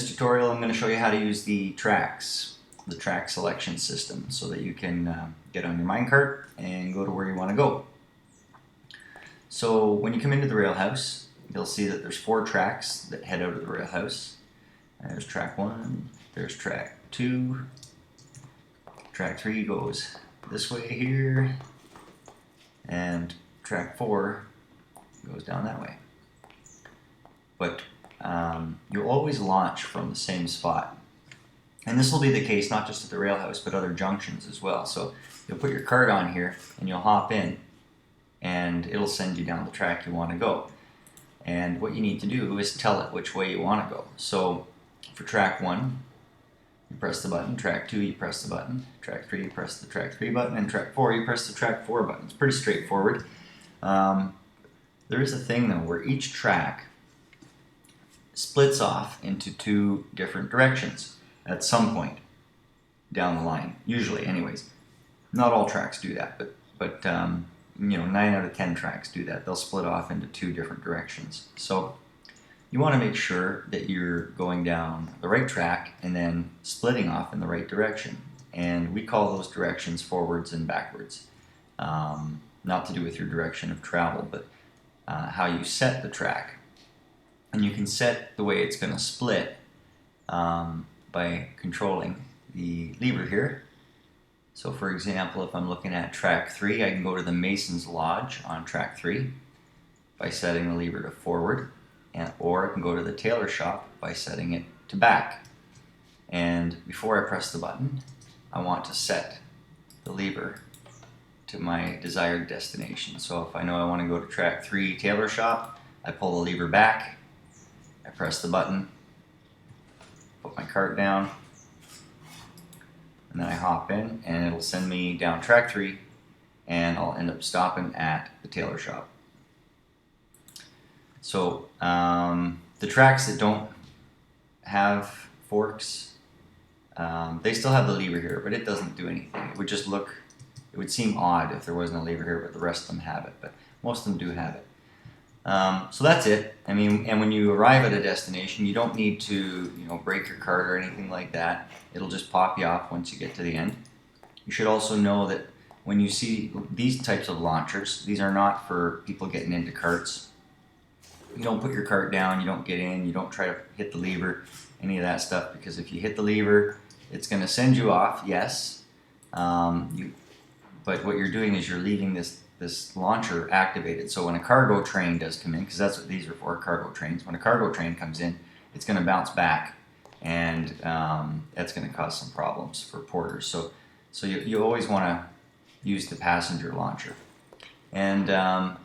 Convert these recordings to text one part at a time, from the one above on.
this tutorial, I'm going to show you how to use the tracks, the track selection system, so that you can get on your minecart and go to where you want to go. So when you come into the rail house, you'll see that there's 4 tracks that head out of the rail house. There's track 1, there's track 2, track 3 goes this way here, and track 4 goes down that way. But you'll always launch from the same spot. And this will be the case not just at the rail house, but other junctions as well. So you'll put your cart on here and you'll hop in, and it'll send you down the track you want to go. And what you need to do is tell it which way you want to go. So for track 1, you press the button. Track 2, you press the button. Track 3, you press the track 3 button. And track 4, you press the track 4 button. It's pretty straightforward. There is a thing though where each track splits off into 2 different directions at some point down the line, usually anyways. Not all tracks do that, but 9 out of 10 tracks do that. They'll split off into 2 different directions. So you want to make sure that you're going down the right track and then splitting off in the right direction. And we call those directions forwards and backwards. Not to do with your direction of travel, but how you set the track. And you can set the way it's going to split by controlling the lever here. So for example, if I'm looking at track 3, I can go to the Mason's Lodge on track 3 by setting the lever to forward, or I can go to the tailor shop by setting it to back. And before I press the button, I want to set the lever to my desired destination. So if I know I want to go to track 3 tailor shop, I pull the lever back, I press the button, put my cart down, and then I hop in, and it'll send me down track 3, and I'll end up stopping at the tailor shop. So the tracks that don't have forks, they still have the lever here, but it doesn't do anything. It would seem odd if there wasn't a lever here, but the rest of them have it, but most of them do have it. So that's it. I mean, and when you arrive at a destination, you don't need to, break your cart or anything like that. It'll just pop you off once you get to the end. You should also know that when you see these types of launchers, these are not for people getting into carts. You don't put your cart down, you don't get in, you don't try to hit the lever, any of that stuff, because if you hit the lever, it's going to send you off, yes. But what you're doing is you're leaving this launcher activated. So when a cargo train does come in, because that's what these are for, cargo trains, when a cargo train comes in, it's going to bounce back, and that's going to cause some problems for porters. So you always want to use the passenger launcher. And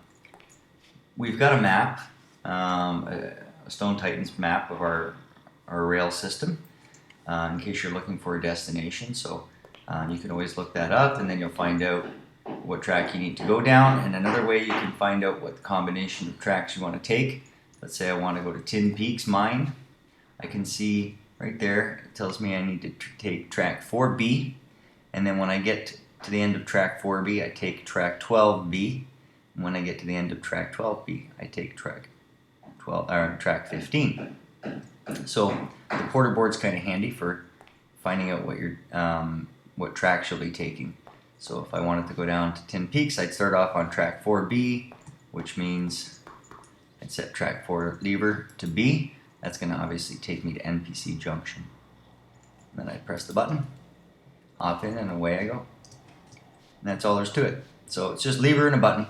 we've got a map, a Stone Titans map of our rail system, in case you're looking for a destination. So you can always look that up, and then you'll find out what track you need to go down. And another way you can find out what combination of tracks you want to take. Let's say I want to go to Tin Peaks Mine. I can see right there, it tells me I need to take track 4B. And then when I get to the end of track 4B, I take track 12B. And when I get to the end of track 12B, I take track 15. So the porter board's kind of handy for finding out what tracks you'll be taking. So if I wanted to go down to Tin Peaks, I'd start off on track 4B, which means I'd set track 4 lever to B. That's going to obviously take me to NPC Junction. And then I'd press the button, hop in, and away I go. And that's all there's to it. So it's just lever and a button.